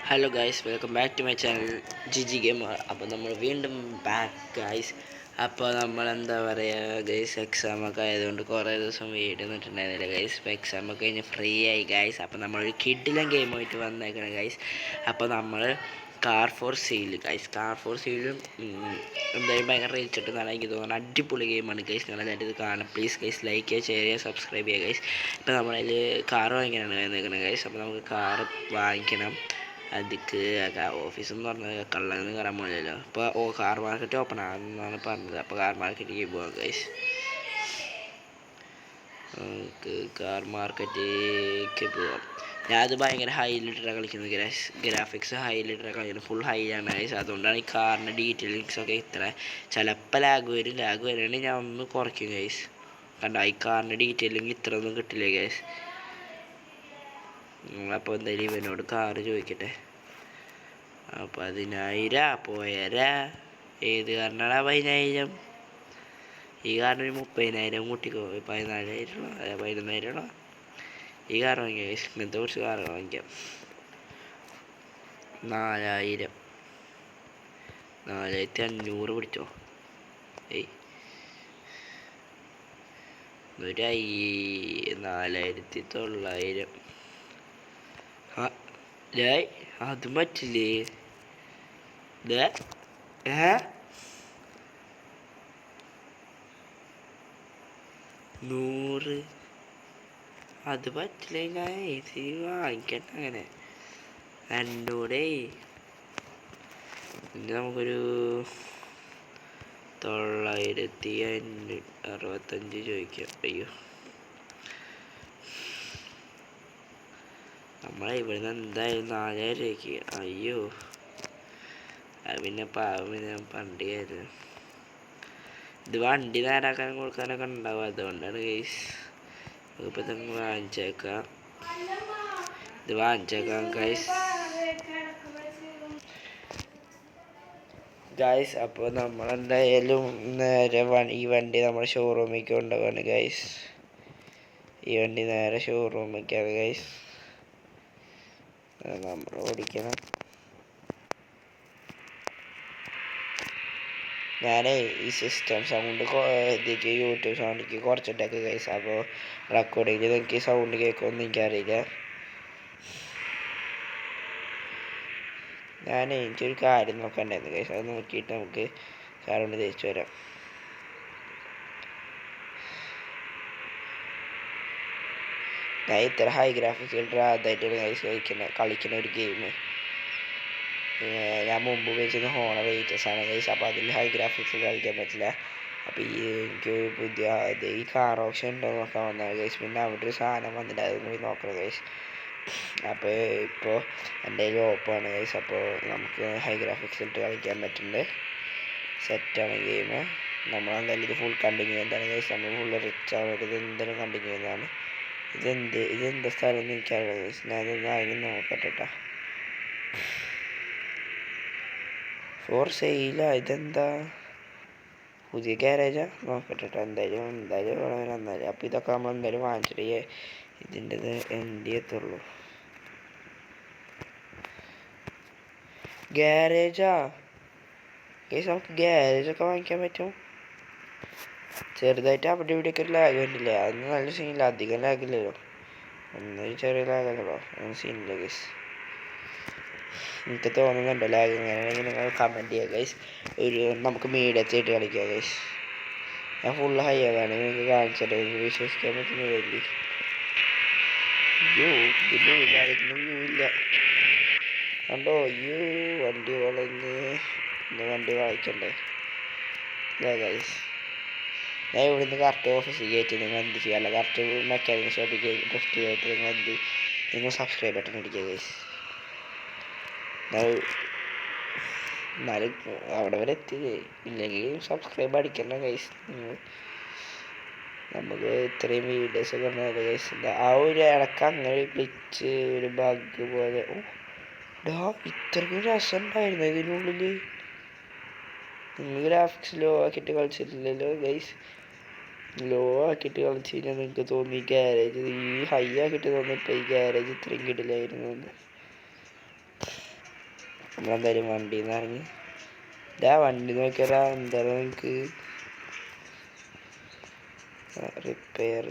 Hello guys, welcome back to my channel GG gamer. അപ്പോൾ നമ്മൾ വീണ്ടും ബാക്ക് ഗൈസ്. അപ്പോൾ നമ്മൾ എന്താ പറയുക ഗൈസ്, എക്സാമൊക്കെ ആയതുകൊണ്ട് കുറേ ദിവസം വീട്ടിൽ നിന്നിട്ടുണ്ടായിരുന്നില്ല ഗൈസ്. ഇപ്പോൾ എക്സാമൊക്കെ കഴിഞ്ഞ് ഫ്രീ ആയി ഗൈസ്. അപ്പോൾ നമ്മളൊരു കിഡിലും ഗെയിമായിട്ട് വന്നേക്കണം ഗൈസ്. അപ്പോൾ നമ്മൾ car for sale guys. Car for സെയിലും എന്തായാലും ഭയങ്കര റീച്ച് കിട്ടുന്നതാണ് എനിക്ക് തോന്നുന്നത്. അടിപൊളി ഗെയിമാണ് ഗൈസ്. നിങ്ങളെല്ലാവരും ഇത് കാണാം പ്ലീസ് ഗൈസ്. ലൈക്ക് ചെയ്യുക, ഷെയർ ചെയ്യുക, സബ്സ്ക്രൈബ് ചെയ്യുക ഗൈസ്. ഇപ്പോൾ നമ്മളതിൽ കാർ വാങ്ങിക്കാനാണ് വന്നേക്കുന്നത് ഗൈസ്. അപ്പോൾ നമുക്ക് കാർ വാങ്ങിക്കണം. അതിക്ക് ഓഫീസെന്ന് പറഞ്ഞാൽ കള്ളന് കയറാൻ പോകില്ലല്ലോ. അപ്പോൾ കാർ മാർക്കറ്റ് ഓപ്പൺ ആണെന്നാണ് പറഞ്ഞത്. അപ്പോൾ കാർ മാർക്കറ്റിലേക്ക് പോകാം ഗൈസ്. നമുക്ക് കാർ മാർക്കറ്റിലേക്ക് പോകാം. ഞാനത് ഭയങ്കര ഹൈലിട്ടാണ് കളിക്കുന്നത് ഗൈസ്. ഗ്രാഫിക്സ് ഹൈലിട്ടാണ് കളിക്കുന്നത്, ഫുൾ ഹൈ ആണ് ഗൈസ്. അതുകൊണ്ടാണ് ഈ കാറിൻ്റെ ഡീറ്റെയിൽസ് ഒക്കെ ഇത്ര. ചിലപ്പോൾ ലാഗ് വരികയാണെങ്കിൽ ഞാൻ ഒന്ന് കുറയ്ക്കും ഗൈസ്. കണ്ട ഈ കാറിൻ്റെ ഡീറ്റെയിലിംഗ് ഇത്ര ഒന്നും കിട്ടില്ല ഗൈസ്. നമ്മളപ്പോൾ എന്തായാലും ഇവനോട് കാറ് ചോദിക്കട്ടെ. 10,000 പോയരാ. ഏത് കാറിനാണ് 10,000? ഈ കാറിന് 30,000 കൂട്ടിക്കോ. 14,000 അല്ല 11,000. ഈ കാർ വാങ്ങിക്കാം ഗൈസ്. ഇങ്ങനത്തെ കുറച്ച് കാറുകൾ വാങ്ങിക്കാം. 4,000 4,500 പിടിച്ചോ. 4,900. അതും പറ്റില്ലേ? 100 അത് പറ്റില്ല. ഞാൻ ഇത് വാങ്ങിക്കട്ടെ അങ്ങനെ. എന്നൂടെ പിന്നെ നമുക്കൊരു 965 ചോദിക്കാം. അയ്യോ, നമ്മളെ ഇവിടുന്ന് എന്തായാലും 4,000 രൂപയ്ക്ക്. അയ്യോ, അത് പിന്നെ പണ്ടിയായിരുന്നു. ഇത് വണ്ടി നേരാക്കാൻ കൊടുക്കാനൊക്കെ ഉണ്ടാവും. അതുകൊണ്ടാണ് ഗൈസ്. ഇപ്പം നിങ്ങൾ വാങ്ങിച്ചേക്കാം. ഇത് വാങ്ങിച്ചേക്കാം ഗൈസ്. അപ്പോൾ നമ്മളെന്തായാലും നേരെ ഈ വണ്ടി നമ്മുടെ ഷോറൂമിലേക്ക് കൊണ്ടുപോകാണ് ഗൈസ്. ഈ വണ്ടി നേരെ ഷോറൂമിലേക്കാണ് ഗൈസ്. നമ്മൾ ഓടിക്കണം. ഞാനേ ഈ സിസ്റ്റം സൗണ്ട് ഇതിലേക്ക് യൂട്യൂബ് സൗണ്ടിലേക്ക് കുറച്ചിട്ടൊക്കെ ഗൈസ്. അപ്പോൾ റെക്കോർഡിങ്ങിൽ നിങ്ങൾക്ക് സൗണ്ട് കേൾക്കുമെന്ന് എനിക്കറിയില്ല. എനിക്കൊരു കാര്യം നോക്കണ്ടായിരുന്നു ഗൈസ്. അത് നോക്കിയിട്ട് നമുക്ക് കാറുകൊണ്ട് തിരിച്ചു വരാം. ഞാൻ ഇത്ര ഹൈ ഗ്രാഫിക്സ് ആദ്യമായിട്ടാണ് ഗൈസ് കളിക്കുന്ന ഒരു ഗെയിം. ഞാൻ മുമ്പ് ഉപയോഗിച്ചത് ഹോണർ ആണ് ഗൈസ്. അപ്പോൾ അതിൽ ഹൈ ഗ്രാഫിക്സ് കളിക്കാൻ പറ്റില്ല. അപ്പോൾ എനിക്ക് പുതിയ ഈ കാർ ഓപ്ഷൻ ഉണ്ടോ നോക്കാൻ വന്നതാണ് ഗൈസ്. പിന്നെ അവിടെ ഒരു സാധനം വന്നിട്ട് അതും കൂടി നോക്കണം ഗൈസ്. അപ്പോൾ ഇപ്പോൾ എൻ്റെ കയ്യിൽ ഓപ്പൺ ഗൈസ്. അപ്പോൾ നമുക്ക് ഹൈ ഗ്രാഫിക്സ് ഇട്ട് കളിക്കാൻ പറ്റുന്നുണ്ട്. സെറ്റാണ് ഗെയിം. നമ്മളെന്തായാലും ഇത് ഫുൾ കണ്ടിന്യൂ ചെയ്യുന്നതാണ് ഗൈസ്. നമ്മൾ ഫുൾ റിച്ച് ആവുന്നത് ഇത് എന്തായാലും കണ്ടിന്യൂ ചെയ്യുന്നതാണ്. ഇതെന്താ സ്ഥലം എന്ന് എനിക്കറിയാം ഗൈസ്. ഞാനൊന്ന് ആരെങ്കിലും നോക്കട്ടെ കേട്ടോ. ഫോർ സെയിലാ? ഇതെന്താ പുതിയ ഗ്യാരേജാ? നോക്കട്ടെ എന്തായാലും വന്നാലും. അപ്പോൾ ഇതൊക്കെ നമ്മൾ എന്തായാലും വാങ്ങിച്ചിട്ട് ഇതിൻ്റെത് എൻ്റെ എത്തുള്ളൂ. ഗ്യാരേജാ ഗൈസ്? നമുക്ക് ഗ്യാരേജൊക്കെ വാങ്ങിക്കാൻ പറ്റും. ചെറുതായിട്ട് അവിടെ ഇവിടെയൊക്കെ ഒരു ലാഗ് കണ്ടില്ല. അതൊന്നും നല്ല സീനില്ല. അധികം ലാഗില്ലല്ലോ. ഒന്നൊരു ചെറിയ ലാഗല്ലല്ലോ. ഒന്നും സീനില്ല ഗൈസ്. എനിക്ക് തോന്നുന്നുണ്ടോ ലാഗ്? ഇങ്ങനെയാണെങ്കിൽ നിങ്ങൾ കമൻറ്റ് ചെയ്യുക ഗൈസ്. നമുക്ക് മീഡിയത്തായിട്ട് കളിക്കാം ഗൈസ്. ഞാൻ ഫുൾ ഹൈ ആകാണ് നിങ്ങൾക്ക് കാണിച്ചിട്ട് വിശ്വസിക്കാൻ പറ്റുന്ന വലിയ വ്യൂ ഇല്ല. കണ്ടോ? വണ്ടി വളഞ്ഞ് വണ്ടി വായിക്കണ്ടേ ഗൈസ്. ഞാൻ ഇവിടുന്ന് കറക്റ്റ് ഓഫീസിൽ കയറ്റി നിങ്ങൾ എന്ത് ചെയ്യാമല്ല. കറക്റ്റ് മെക്കാനിക് ഷോപ്പിൽ ഡ്രിഫ്റ്റ് ചെയ്തിട്ട് നിങ്ങൾ സബ്സ്ക്രൈബ് ബട്ടൺ അടിക്കുക ഗൈസ്. എന്നാലും അവിടെ വരെ എത്തിയേ ഇല്ലെങ്കിൽ സബ്സ്ക്രൈബ് അടിക്കണം ഗൈസ്. നമുക്ക് ഇത്രയും വീഡിയോസൊക്കെ ഉണ്ടായത് ഗൈസ്. ആ ഒരു ഇടക്ക് അങ്ങനെ ഗ്ലിച്ച് ഒരു ബഗ് പോലെ. ഇത്രയ്ക്കും രസം ഉണ്ടായിരുന്നു ഇതിനുള്ളിൽ. നിങ്ങൾ ഗ്രാഫിക്സ് ലോ ആക്കിയിട്ട് കളിച്ചിട്ടില്ലല്ലോ ഗൈസ്. ലോ ആക്കിയിട്ട് കളിച്ച് കഴിഞ്ഞാൽ നിങ്ങൾക്ക് തോന്നി ഗ്യാരേജ് ഈ ഹൈ ആക്കിയിട്ട് തോന്നി ഇപ്പോൾ ഈ ഗ്യാരേജ് ഇത്രയും കിടിലായിരുന്നു എന്ന്. നമ്മളെന്തായാലും വണ്ടിയിൽ നിന്ന് ഇറങ്ങി. ഇതാ വണ്ടി നോക്കിയാ എന്താ നിങ്ങൾക്ക് റിപ്പയർ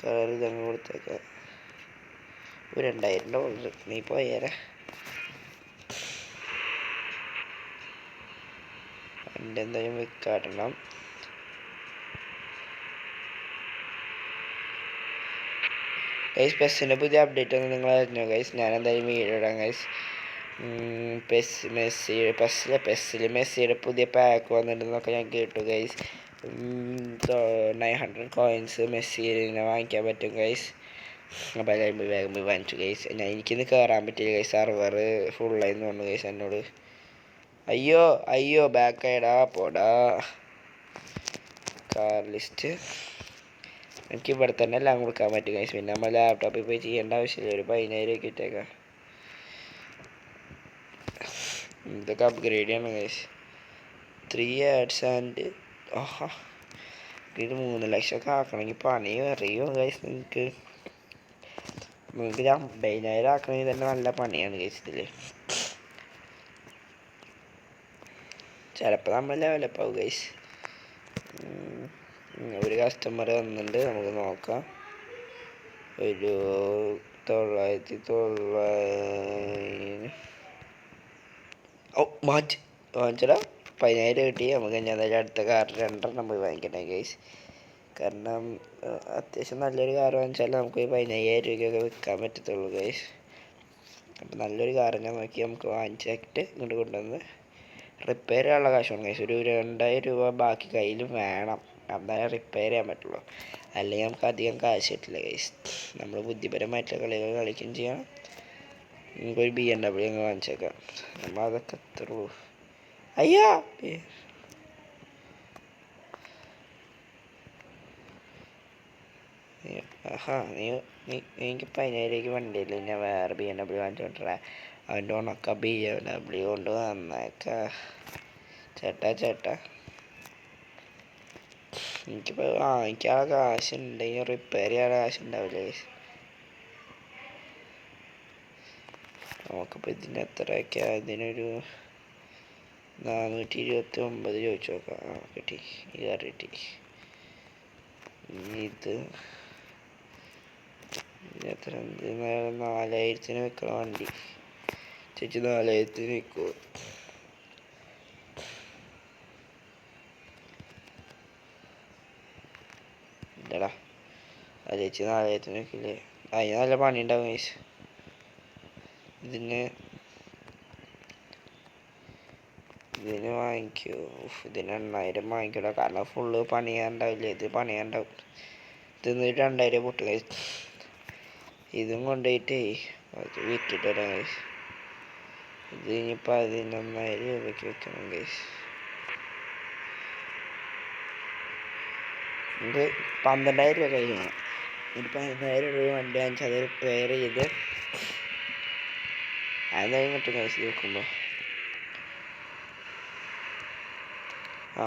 കളർ ഇതങ്ങ് കൊടുത്തേക്കാം. $2000 നീ പോയേരാ. വണ്ടി എന്തായാലും വെക്കാട്ടണം. ഗൈസ് പെസ്സിൻ്റെ പുതിയ അപ്ഡേറ്റ് ഒന്നും നിങ്ങൾ അറിഞ്ഞോ ഗൈസ്? ഞാൻ എന്തായാലും വീഡിയോ ഇടാം ഗൈസ്. പെസ്സിൽ മെസ്സിയുടെ പുതിയ പാക്ക് വന്നിട്ടുണ്ടെന്നൊക്കെ ഞാൻ കേട്ടു ഗൈസ്. 900 കോയിൻസ് മെസ്സിനെ വാങ്ങിക്കാൻ പറ്റും ഗൈസ്. അപ്പോൾ വേഗം പോയി വാങ്ങിച്ചു ഗൈസ്. എനിക്കിന്ന് കയറാൻ പറ്റില്ല ഗൈസ്, സർവർ ഫുള്ളായി തോന്നുന്നു ഗൈസ് എന്നോട്. അയ്യോ ബാക്കായിടാ പോടാ. കാർ ലിസ്റ്റ് എനിക്ക് ഇവിടെ തന്നെ എല്ലാം കൊടുക്കാൻ പറ്റും ഗൈസ്. പിന്നെ നമ്മൾ ലാപ്ടോപ്പിൽ പോയി ചെയ്യേണ്ട ആവശ്യമില്ല. ഒരു 10,000 ഇട്ടേക്കാം. ഇതൊക്കെ അപ്ഗ്രേഡ് ചെയ്യണം ഗൈസ്. 3 ads ആൻഡ് ഇത് 3 ലക്ഷമൊക്കെ ആക്കണമെങ്കിൽ പണി അറിയോ ഗൈസ്? നിങ്ങൾക്ക് 50,000 ആക്കണമെങ്കിൽ തന്നെ നല്ല പണിയാണ് ഗൈസ്. ഇതിൽ ചിലപ്പോൾ നമ്മൾ ലെവലപ്പ് ആവും ഗൈസ്. ഒരു കസ്റ്റമർ വന്നിട്ടുണ്ട്, നമുക്ക് നോക്കാം. ഒരു 900 വാങ്ങിച്ചടാ. 10,000 കിട്ടി. നമുക്ക് ഞാൻ അടുത്ത കാർ 2 പോയി വാങ്ങിക്കട്ടെ ഗൈസ്. കാരണം അത്യാവശ്യം നല്ലൊരു കാർ വാങ്ങിച്ചാൽ നമുക്ക് 15,000 രൂപയ്ക്കൊക്കെ വിൽക്കാൻ പറ്റത്തുള്ളൂ ഗൈസ്. അപ്പം നല്ലൊരു കാർ തന്നെ നോക്കി നമുക്ക് വാങ്ങിച്ചിട്ട് ഇങ്ങോട്ട് കൊണ്ടുവന്ന് റിപ്പയർ ചെയ്യാനുള്ള കാശാണ് ഗൈസ്. ഒരു 2,000 രൂപ ബാക്കി കയ്യിൽ വേണം, എന്നാലേ റിപ്പയർ ചെയ്യാൻ പറ്റുള്ളൂ. അല്ലെങ്കിൽ നമുക്ക് അധികം കാശ് കിട്ടില്ല ഗൈസ്. നമ്മൾ ബുദ്ധിപരമായിട്ടുള്ള കളികൾ കളിക്കുകയും ചെയ്യണം. നമുക്കൊരു BMW അങ്ങ് വാങ്ങിച്ചേക്കാം. നമ്മൾ അതൊക്കെ എത്രയുള്ളൂ. അയ്യാ എനിക്ക് 10,000 രൂപയ്ക്ക് വണ്ടിയില്ല. ഞാൻ വേറെ BMW വാങ്ങിച്ചോണ്ടാ. അവൻ്റെ ഉണക്ക BMW കൊണ്ട് വന്നേക്കാ. ചേട്ടാ എനിക്കിപ്പോൾ വാങ്ങിക്കാനുള്ള കാശുണ്ടെങ്കിൽ റിപ്പയർ ചെയ്യാനുള്ള കാശുണ്ടാവില്ല ഗൈസ്. നമുക്കിപ്പോൾ ഇതിന് എത്രയൊക്കെയാ? ഇതിനൊരു 429 ചോദിച്ചു നോക്കാം. കിട്ടി, ഈ കാർ കിട്ടി. ഇത് എത്ര? 4,000 വെക്കണം വണ്ടി. ചേച്ചി 4,000 വെക്കുമോ? ഇല്ലടാ, ആ ചേച്ചി 4,000 വെക്കില്ലേ? അതിന് നല്ല പണി ഉണ്ടാവും ഗൈസ്. ഇതിന് വാങ്ങിക്കോ. ഇതിന് 8,000 വാങ്ങിക്കടോ. കാരണം ഫുള്ള് പണിയാണ്ടാവില്ല. ഇത് പണിയാണ്ടാവും. ഇതിന് 2,000 പൊട്ടും ഗൈസ്. ഇതും കൊണ്ടുപോയിട്ട് അത് വിറ്റിട്ട് വരാം ഗൈസ്. ഇത് ഇനി 11,000 രൂപയ്ക്ക് വെക്കണം ഗൈസ്. ഇത് 12,000 രൂപ കഴിയണം. ഒരു 15,000 രൂപ വണ്ടി വാങ്ങിച്ചാൽ അത് റിപ്പയർ ചെയ്ത് അതെന്തായാലും കിട്ടും ഗൈസ്. നോക്കുമ്പോൾ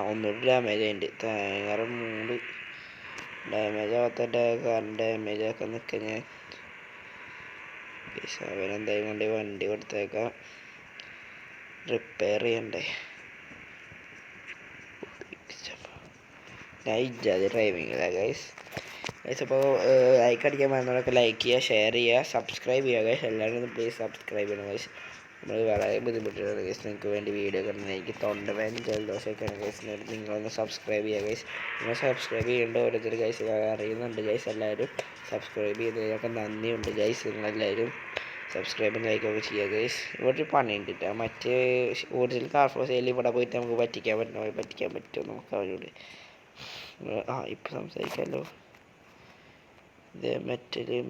ഒന്നുകൂടി ഡാമേജ് ആയിട്ടുണ്ട്. തേങ്ങ മൂട് ഡാമേജ് ആവാത്തതിൻ്റെ കാരണം ഡാമേജ് ആക്കാൻ നിൽക്കാൻ ഞാൻ അവനെന്തായാലും കൊണ്ട് വണ്ടി കൊടുത്തേക്കാം. റിപ്പയർ ചെയ്യണ്ടേ? ഞാൻ ഇജാതി ഡ്രൈവിംഗ് ഗൈസ്. അപ്പോൾ ലൈക്ക് അടിക്കാൻ വന്നവരൊക്കെ ലൈക്ക് ചെയ്യുക, ഷെയർ ചെയ്യുക, സബ്സ്ക്രൈബ് ചെയ്യുക ഗൈസ്. എല്ലാവരും പ്ലീസ് സബ്സ്ക്രൈബ് ചെയ്യണം ഗൈസ്. നമ്മൾ വളരെ ബുദ്ധിമുട്ടുള്ള ഗൈസ്. നിങ്ങൾക്ക് വേണ്ടി വീഡിയോ കണ്ടത് എനിക്ക് തൊണ്ടവേദന ജലദോഷമൊക്കെയാണ് ഗൈസ്. നിങ്ങളൊന്ന് സബ്സ്ക്രൈബ് ചെയ്യുക ഗൈസ്. നിങ്ങൾ സബ്സ്ക്രൈബ് ചെയ്യേണ്ട ഓരോരുത്തർ ഗൈസ് അറിയുന്നുണ്ട് ഗൈസ്. എല്ലാവരും സബ്സ്ക്രൈബ് ചെയ്തതിനൊക്കെ നന്ദിയുണ്ട് ഗൈസ്. നിങ്ങളെല്ലാവരും സബ്സ്ക്രൈബും ലൈക്കൊക്കെ ചെയ്യുക ഗൈസ്. ഇവിടെ ഒരു പണിയുണ്ട് കേട്ടോ. മറ്റേ ഒറിജിനൽ കാർ ഫ്ലോ സെയിൽ ഇവിടെ പോയിട്ട് നമുക്ക് പറ്റിക്കാൻ പറ്റുമോ നമുക്ക് അവരോട്. ഇപ്പം സംസാരിക്കാമല്ലോ. ഇത്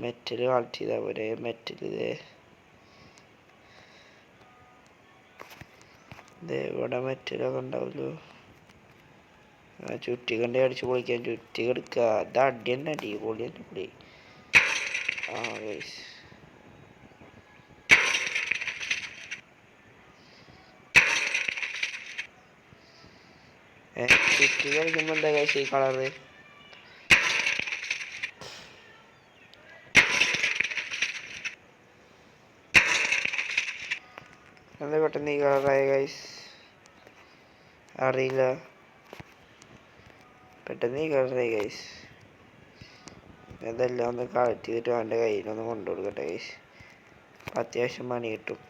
മെറ്റൽ കളക്ട് ചെയ്താൽ പോരെ? മെറ്റൽ ഇവിടെ മെറ്റലൊക്കെ ഉണ്ടാവുമല്ലോ. ചുറ്റി കണ്ടേ അടിച്ച് പൊളിക്കാൻ. ചുറ്റി കിടക്കുക. അത് അടി തന്നെ പൊളി ഗൈസ്. ചുറ്റി കളിക്കുമ്പോൾ എന്താ ഗൈസ് ഈ കളറ്? എന്താ പെട്ടെന്ന് ഈ കളറായ ഗൈസ്? അറിയില്ല, പെട്ടെന്ന് ഈ കളറായി ഗൈസ്. ഇതെല്ലാം ഒന്ന് കളക്ട് ചെയ്തിട്ട് അവൻ്റെ കയ്യിലൊന്ന് കൊണ്ടുകൊടുക്കട്ടെ ഗൈസ്. അത്യാവശ്യം മണി കിട്ടും.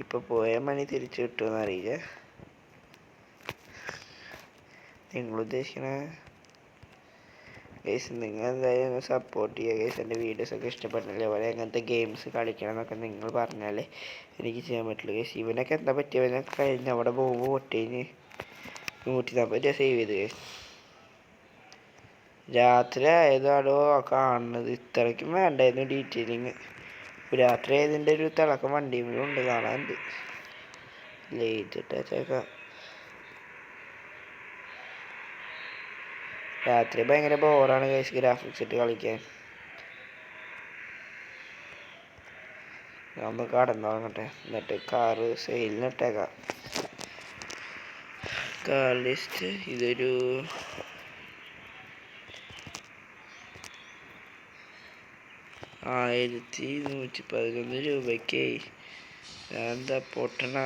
ഇപ്പോൾ പോയ മണി തിരിച്ചു കിട്ടുമെന്ന് അറിയില്ല. നിങ്ങൾ ഉദ്ദേശിക്കണ ഗൈസ്, നിങ്ങൾ എന്തായാലും ഒന്ന് സപ്പോർട്ട് ചെയ്യുക ഗൈസ്. എൻ്റെ വീഡിയോസൊക്കെ ഇഷ്ടപ്പെട്ടില്ലേ? അതുപോലെ അങ്ങനത്തെ ഗെയിംസ് കളിക്കണം എന്നൊക്കെ നിങ്ങൾ പറഞ്ഞാലേ എനിക്ക് ചെയ്യാൻ പറ്റുള്ളൂ ഗൈസ്. ഇവനൊക്കെ എന്താ പറ്റിയ? ഇവനൊക്കെ കഴിഞ്ഞ് അവിടെ പോകുമ്പോൾ പൊട്ടിഞ്ഞ് 140 രൂപ സേവ് ചെയ്ത് ഗൈസ്. രാത്രി ആയതാണോ കാണുന്നത്? ഇത്രയ്ക്കും വേണ്ടായിരുന്നു ഡീറ്റെയിലിങ്. രാത്രി ആയതിൻ്റെ ഒരു തിളക്കം വണ്ടിയിലും ഉണ്ട്, കാണാനുണ്ട്. ലേറ്റ് ഇട്ടേക്കാം. രാത്രി ഭയങ്കര ബോറാണ് ഗൈസ് ഗ്രാഫിക്സ് ഇട്ട് കളിക്കാൻ. ഒന്ന് കടന്നുറങ്ങട്ടെ, എന്നിട്ട് കാറ് സെയിലിന് ഇട്ടേക്കാം. കാർ ലിസ്റ്റ് ഇതൊരു 1111 രൂപയ്ക്ക്. എന്താ പൊട്ടണ?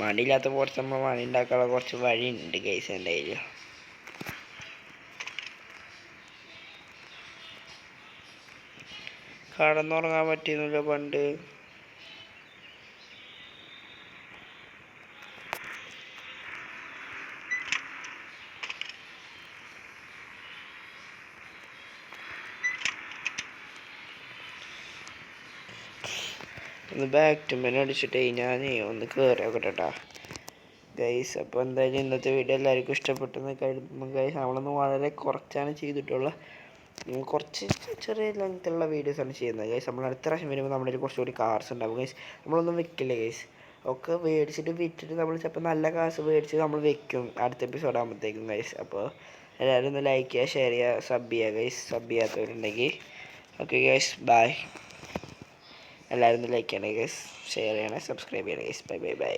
മണിയില്ലാത്ത കുറച്ച് നമ്മൾ മണി ഉണ്ടാക്കാനുള്ള കുറച്ച് വഴി ഉണ്ട് ഗൈസ് എൻ്റെ കയ്യിൽ. കടന്നുറങ്ങാൻ പറ്റിയൊന്നുമില്ല പണ്ട്. ഒന്ന് ബാക്ക് ടു മെനു അടിച്ചിട്ടേ ഞാൻ ഒന്ന് കയറി നോക്കട്ടെ ഗൈസ്. അപ്പോൾ എന്തായാലും ഇന്നത്തെ വീഡിയോ എല്ലാവർക്കും ഇഷ്ടപ്പെട്ടെന്ന് കരുതുമ്പോൾ ഗൈസ്, നമ്മളൊന്ന് വളരെ കുറച്ചാണ് ചെയ്തിട്ടുള്ളത്. കുറച്ച് ചെറിയ ലെങ്ത്തുള്ള വീഡിയോസാണ് ചെയ്യുന്നത് ഗൈസ്. നമ്മൾ അടുത്ത പ്രാവശ്യം വരുമ്പോൾ നമ്മുടെ കുറച്ചുകൂടി കാർസ് ഉണ്ടാവും ഗൈസ്. നമ്മളൊന്നും വെക്കില്ല ഗൈസ്. ഒക്കെ മേടിച്ചിട്ട് വിറ്റിട്ട് നമ്മൾ ചിലപ്പോൾ നല്ല കാശ് മേടിച്ച് നമ്മൾ വെക്കും അടുത്ത എപ്പിസോഡ് ആകുമ്പോഴത്തേക്കും ഗൈസ്. അപ്പോൾ എല്ലാവരും ഒന്ന് ലൈക്ക് ചെയ്യുക, ഷെയർ ചെയ്യുക, സബ് ചെയ്യുക ഗൈസ്. സബ് ചെയ്യാത്തവരുണ്ടെങ്കിൽ ഓക്കെ ഗൈസ്, ബൈ. എല്ലാവരും ഒന്ന് ലൈക്ക് ചെയ്യണേ ഗൈസ്, ഷെയർ ചെയ്യണേ, സബ്സ്ക്രൈബ് ചെയ്യണേ ഗൈസ്. Bye bye bye.